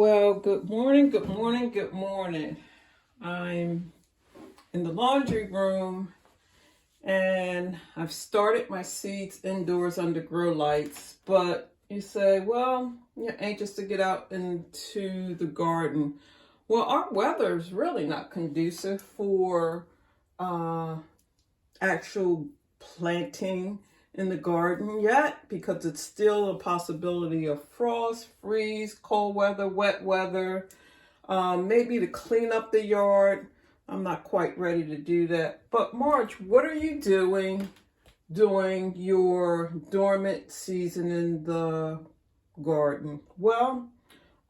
Well, good morning, good morning, good morning. I'm in the laundry room and I've started my seeds indoors under grow lights. But you say, well, you're anxious to get out into the garden. Well, our weather is really not conducive for uh, actual planting in the garden yet because it's still a possibility of frost, freeze, cold weather, wet weather, maybe to clean up the yard. I'm not quite ready to do that. But March, what are you doing during your dormant season in the garden? Well,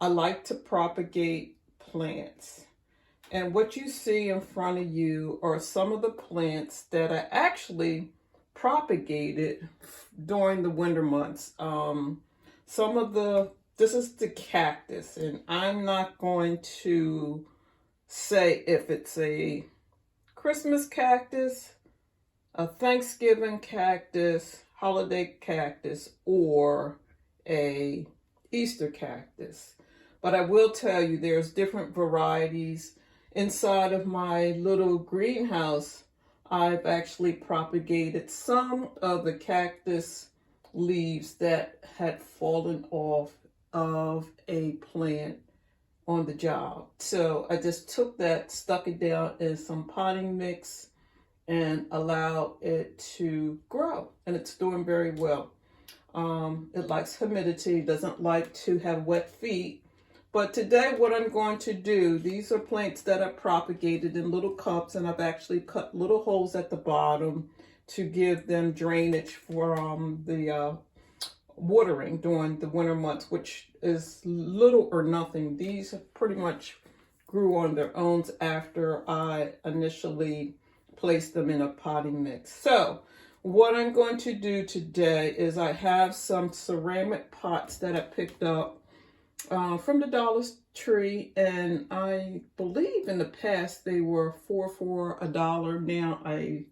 I like to propagate plants. And what you see in front of you are some of the plants that I actually propagated during the winter months. This is the cactus, and I'm not going to say if it's a Christmas cactus, a Thanksgiving cactus, holiday cactus, or a Easter cactus. But I will tell you there's different varieties. Inside of my little greenhouse, I've actually propagated some of the cactus leaves that had fallen off of a plant on the job. So I just took that, stuck it down in some potting mix, and allowed it to grow. And it's doing very well. It likes humidity, doesn't like to have wet feet. But today what I'm going to do, these are plants that I propagated in little cups, and I've actually cut little holes at the bottom to give them drainage for the watering during the winter months, which is little or nothing. These pretty much grew on their own after I initially placed them in a potting mix. So what I'm going to do today is I have some ceramic pots that I picked up from the Dollar Tree, and I believe in the past they were $4 for $1. Now I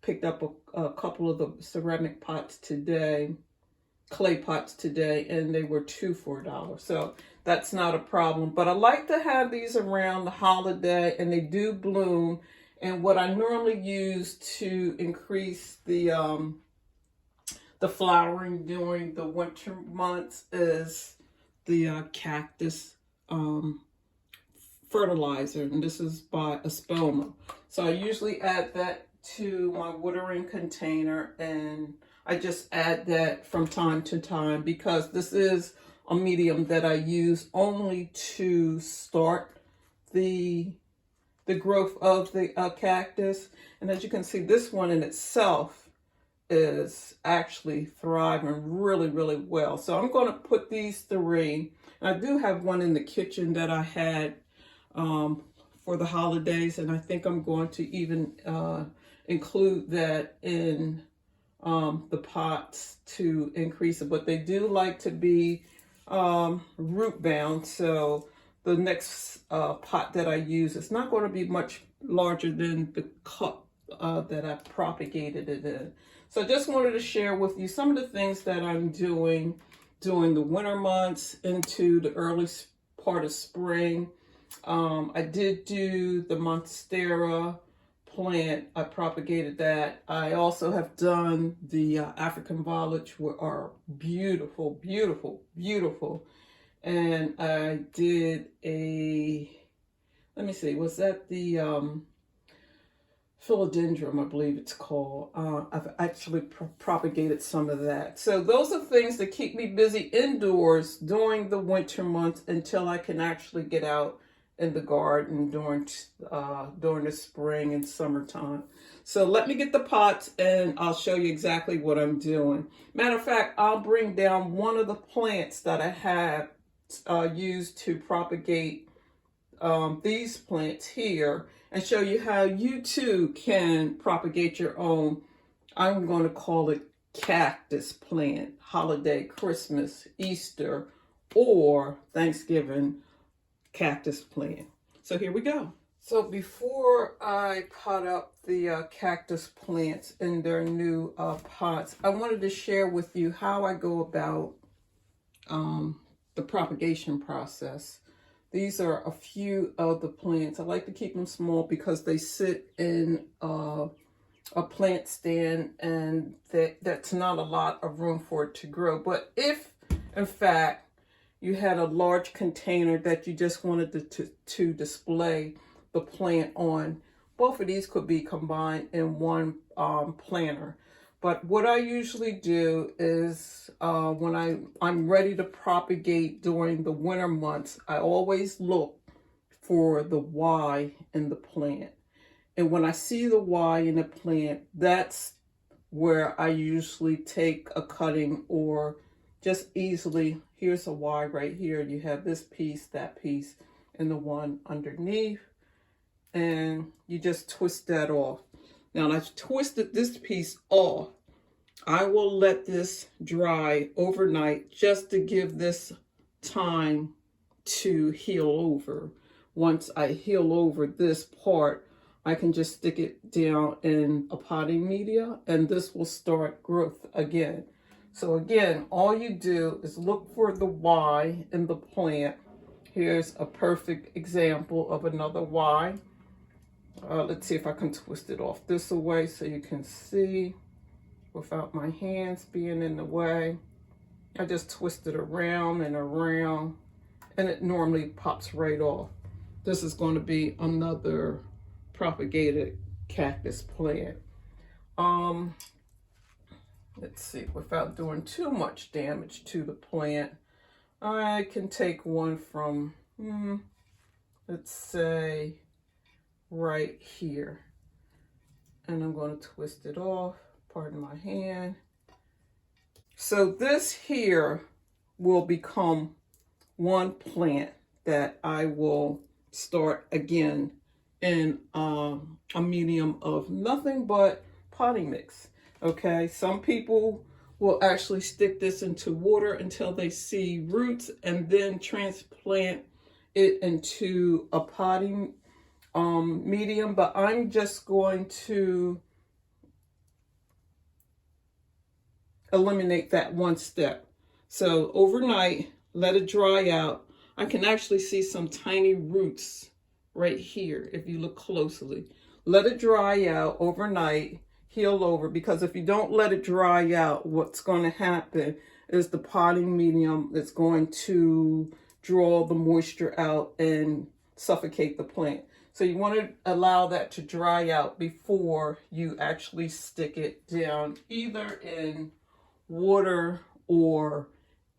picked up a couple of the ceramic pots today, clay pots today, and they were $2 for $1. So that's not a problem. But I like to have these around the holiday, and they do bloom. And what I normally use to increase the flowering during the winter months is the cactus fertilizer, and this is by Espoma. So I usually add that to my watering container, and I just add that from time to time because this is a medium that I use only to start the growth of the cactus. And as you can see, this one in itself is actually thriving really, really well. So I'm going to put these three. And I do have one in the kitchen that I had for the holidays, and I think I'm going to even include that in the pots to increase it. But they do like to be root bound, so the next pot that I use is not going to be much larger than the cup that I propagated it in. So I just wanted to share with you some of the things that I'm doing during the winter months into the early part of spring. I did do the Monstera plant. I propagated that. I also have done the African violets, which are beautiful, beautiful, beautiful. And I did let me see, was that the philodendron, I believe it's called. I've actually propagated some of that. So those are things that keep me busy indoors during the winter months until I can actually get out in the garden during the spring and summertime. So let me get the pots and I'll show you exactly what I'm doing. Matter of fact, I'll bring down one of the plants that I have used to propagate these plants here and show you how you too can propagate your own. I'm going to call it cactus plant, holiday, Christmas, Easter, or Thanksgiving cactus plant. So here we go. So before I pot up the cactus plants in their new pots, I wanted to share with you how I go about the propagation process. These are a few of the plants. I like to keep them small because they sit in a plant stand, and that's not a lot of room for it to grow. But if, in fact, you had a large container that you just wanted to display the plant on, both of these could be combined in one planter. But what I usually do is when I'm ready to propagate during the winter months, I always look for the Y in the plant. And when I see the Y in the plant, that's where I usually take a cutting, or just easily, here's a Y right here. You have this piece, that piece, and the one underneath. And you just twist that off. Now, I've twisted this piece off. I will let this dry overnight just to give this time to heal over. Once I heal over this part, I can just stick it down in a potting media, and this will start growth again. So again, all you do is look for the Y in the plant. Here's a perfect example of another Y. Let's see if I can twist it off this way so you can see without my hands being in the way. I just twist it around and around, and it normally pops right off. This is going to be another propagated cactus plant. Let's see, without doing too much damage to the plant, I can take one from, let's say, right here. And I'm going to twist it off, pardon my hand. So this here will become one plant that I will start again in a medium of nothing but potting mix. Okay, some people will actually stick this into water until they see roots and then transplant it into a potting medium, but I'm just going to eliminate that one step. So overnight, let it dry out. I can actually see some tiny roots right here if you look closely. Let it dry out overnight, heal over, because if you don't let it dry out, what's going to happen is the potting medium is going to draw the moisture out and suffocate the plant. So you want to allow that to dry out before you actually stick it down either in water or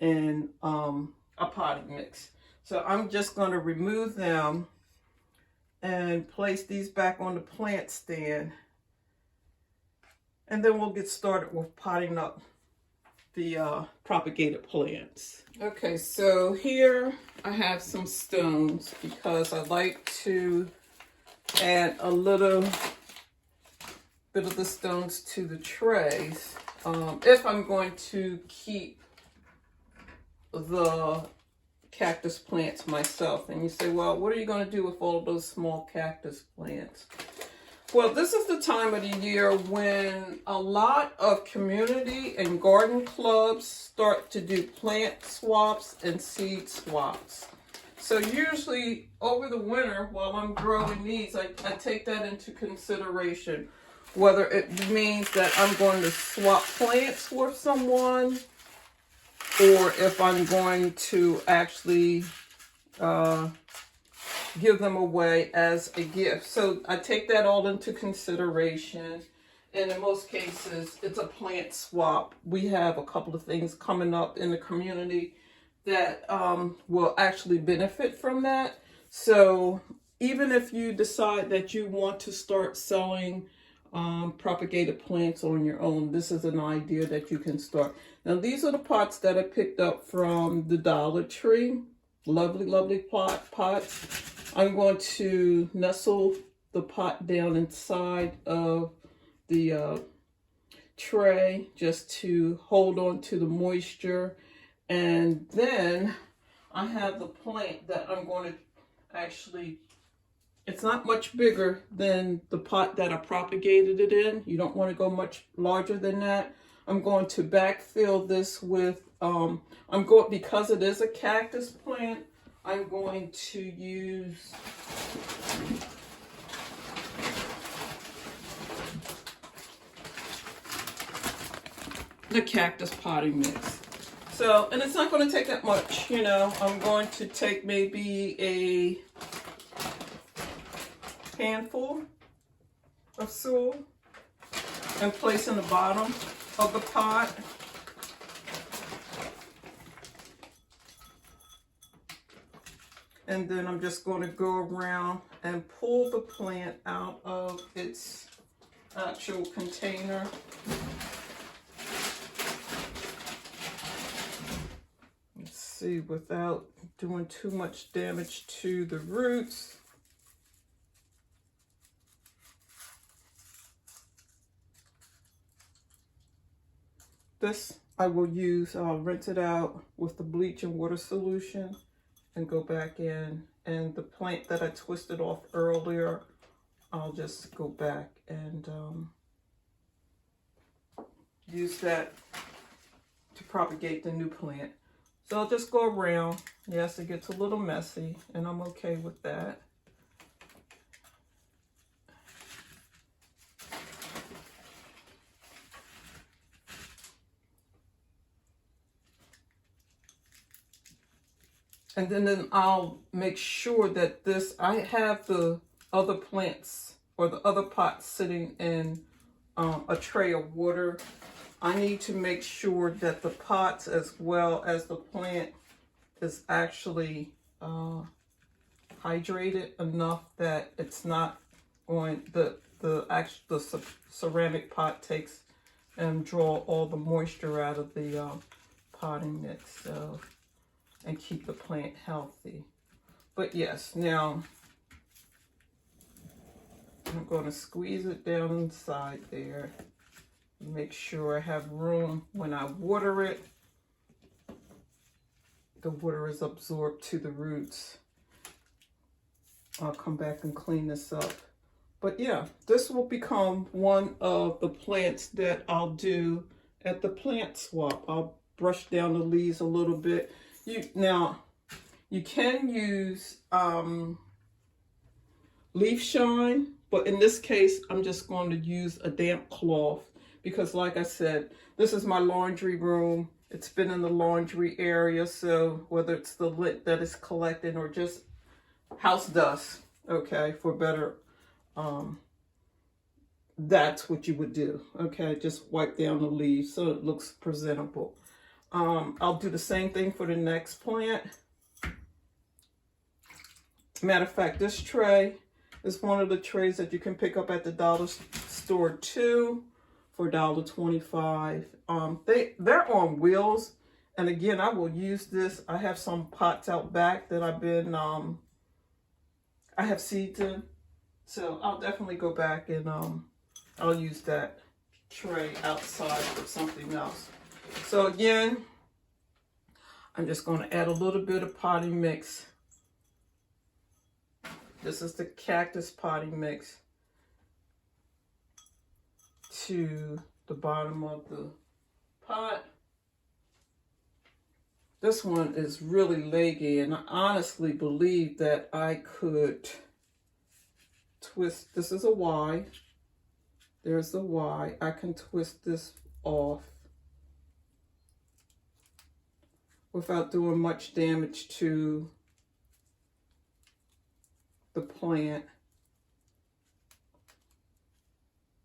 in a potting mix. So I'm just going to remove them and place these back on the plant stand. And then we'll get started with potting up the propagated plants. Okay, so here I have some stones because I like to add a little bit of the stones to the trays if I'm going to keep the cactus plants myself. And you say, well, what are you going to do with all of those small cactus plants? Well, this is the time of the year when a lot of community and garden clubs start to do plant swaps and seed swaps. So usually over the winter while I'm growing these, I take that into consideration. Whether it means that I'm going to swap plants with someone, or if I'm going to actually give them away as a gift. So I take that all into consideration. And in most cases, it's a plant swap. We have a couple of things coming up in the community that will actually benefit from that. So even if you decide that you want to start selling propagated plants on your own, this is an idea that you can start. Now, these are the pots that I picked up from the Dollar Tree. Lovely, lovely pots. I'm going to nestle the pot down inside of the tray just to hold on to the moisture. And then I have the plant that I'm going to actually, it's not much bigger than the pot that I propagated it in. You don't want to go much larger than that. I'm going to backfill this with I'm going, because it is a cactus plant, I'm going to use the cactus potting mix. So, and it's not going to take that much, you know. I'm going to take maybe a handful of soil and place in the bottom of the pot. And then I'm just going to go around and pull the plant out of its actual container. Let's see, without doing too much damage to the roots. This I will use, I'll rinse it out with the bleach and water solution and go back in. And the plant that I twisted off earlier, I'll just go back and use that to propagate the new plant. So I'll just go around. Yes, it gets a little messy, and I'm okay with that. And then I'll make sure that this, I have the other plants or the other pots sitting in a tray of water. I need to make sure that the pots as well as the plant is actually hydrated enough that it's not going, the ceramic pot takes and draw all the moisture out of the potting mix. So, and keep the plant healthy. But yes, now I'm going to squeeze it down inside there. Make sure I have room when I water it. The water is absorbed to the roots. I'll come back and clean this up. But yeah, this will become one of the plants that I'll do at the plant swap. I'll brush down the leaves a little bit. Now, you can use leaf shine, but in this case, I'm just going to use a damp cloth because, like I said, this is my laundry room. It's been in the laundry area, so whether it's the lint that is collecting or just house dust, okay, for better, that's what you would do, okay? Just wipe down the leaves so it looks presentable. I'll do the same thing for the next plant. Matter of fact, this tray is one of the trays that you can pick up at the dollar store too for $1.25. They're on wheels, and again, I will use this. I have some pots out back that I've been I have seeds in, so I'll definitely go back and I'll use that tray outside for something else. So again, I'm just going to add a little bit of potting mix. This is the cactus potting mix to the bottom of the pot. This one is really leggy, and I honestly believe that I could twist. This is a Y. There's the Y. I can twist this off without doing much damage to the plant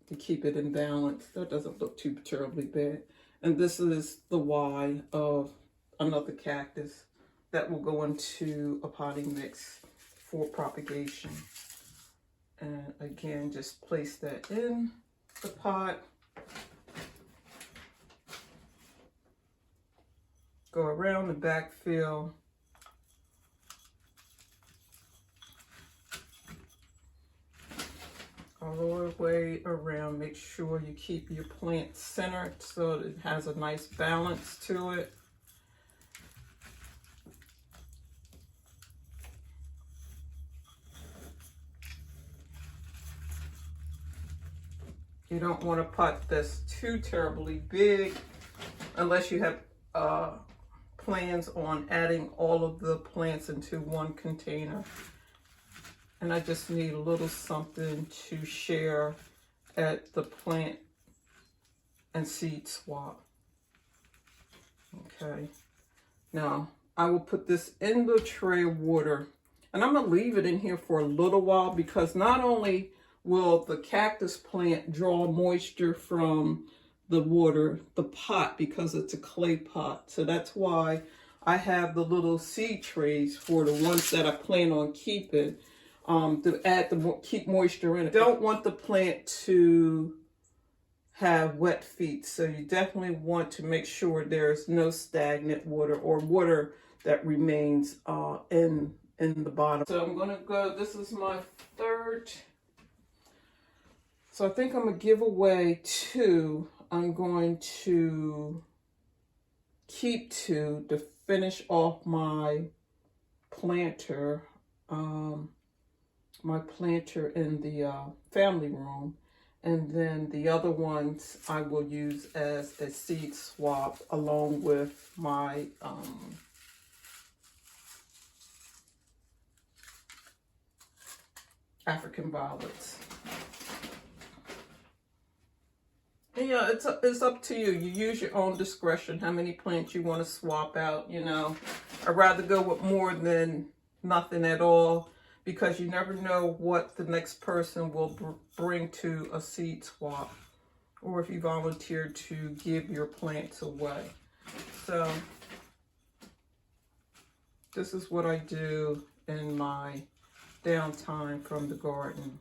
to keep it in balance. That doesn't look too terribly bad. And this is the Y of another cactus that will go into a potting mix for propagation. And again, just place that in the pot. Go around the backfill. All the way around. Make sure you keep your plant centered so that it has a nice balance to it. You don't want a pot that's too terribly big unless you have plans on adding all of the plants into one container. And I just need a little something to share at the plant and seed swap. Okay. Now, I will put this in the tray of water. And I'm going to leave it in here for a little while because not only will the cactus plant draw moisture from the water, the pot, because it's a clay pot. So that's why I have the little seed trays for the ones that I plan on keeping to keep moisture in it. Don't want the plant to have wet feet. So you definitely want to make sure there's no stagnant water or water that remains in the bottom. So I'm going to go, this is my third. So I think I'm going to give away 2. I'm going to keep 2 to finish off my planter, in the family room. And then the other ones I will use as a seed swap along with my African violets. And yeah, it's up to you. You use your own discretion how many plants you want to swap out, you know. I'd rather go with more than nothing at all because you never know what the next person will bring to a seed swap or if you volunteer to give your plants away. So this is what I do in my downtime from the garden.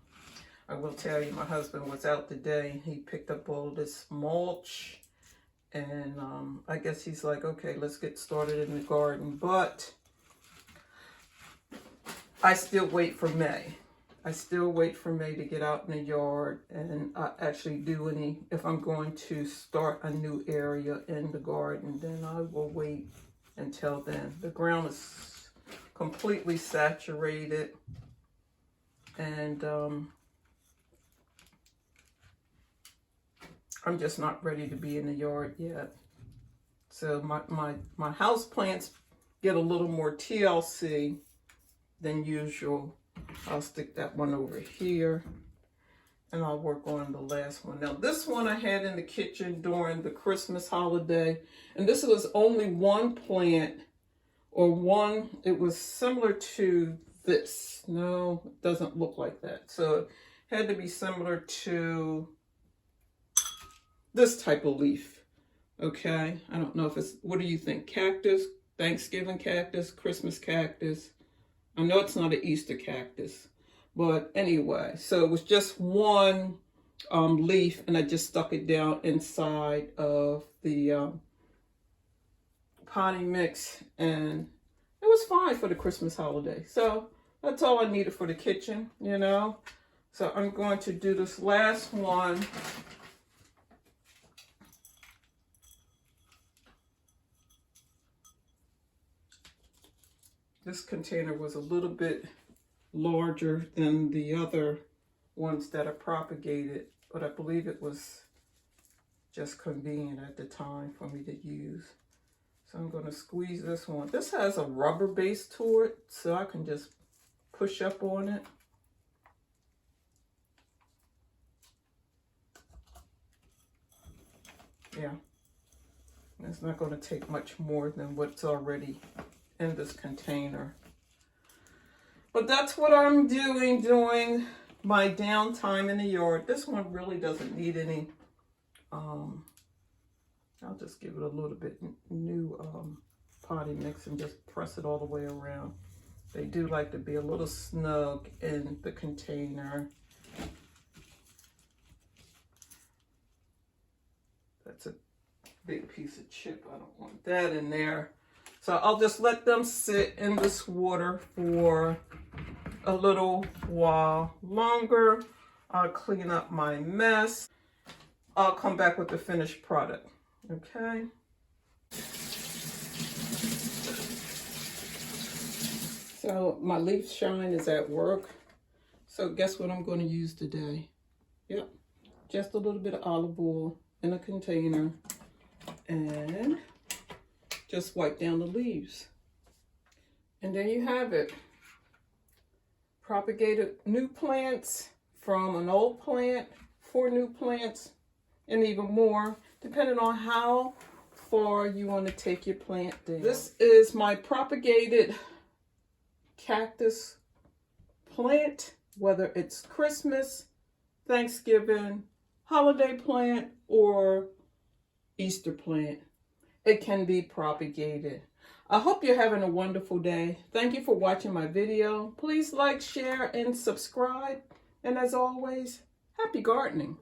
I will tell you, my husband was out today. He picked up all this mulch, and I guess he's like, okay, let's get started in the garden. But I still wait for May. I still wait for May to get out in the yard and actually do any. If I'm going to start a new area in the garden, then I will wait until then. The ground is completely saturated, and I'm just not ready to be in the yard yet. So my house plants get a little more TLC than usual. I'll stick that one over here and I'll work on the last one. Now this one I had in the kitchen during the Christmas holiday, and this was only one plant it was similar to this. No, it doesn't look like that. So it had to be similar to this type of leaf. Okay, I don't know if it's, what do you think? Cactus, Thanksgiving cactus, Christmas cactus. I know it's not an Easter cactus, but anyway, so it was just one leaf, and I just stuck it down inside of the potting mix, and it was fine for the Christmas holiday. So that's all I needed for the kitchen, you know. So I'm going to do this last one. This container was a little bit larger than the other ones that I propagated, but I believe it was just convenient at the time for me to use. So I'm going to squeeze this one. This has a rubber base to it, so I can just push up on it. Yeah, it's not going to take much more than what's already in this container. But that's what I'm doing during my downtime in the yard. This one really doesn't need any, I'll just give it a little bit new potting mix and just press it all the way around. They do like to be a little snug in the container. That's a big piece of chip. I don't want that in there. So I'll just let them sit in this water for a little while longer. I'll clean up my mess. I'll come back with the finished product. Okay. So my leaf shine is at work. So guess what I'm going to use today? Yep. Just a little bit of olive oil in a container. And Just wipe down the leaves. And there you have it. Propagated new plants from an old plant, 4 new plants, and even more, depending on how far you want to take your plant down. This is my propagated cactus plant, whether it's Christmas, Thanksgiving, holiday plant, or Easter plant. It can be propagated. I hope you're having a wonderful day. Thank you for watching my video. Please like, share, and subscribe. And as always, happy gardening.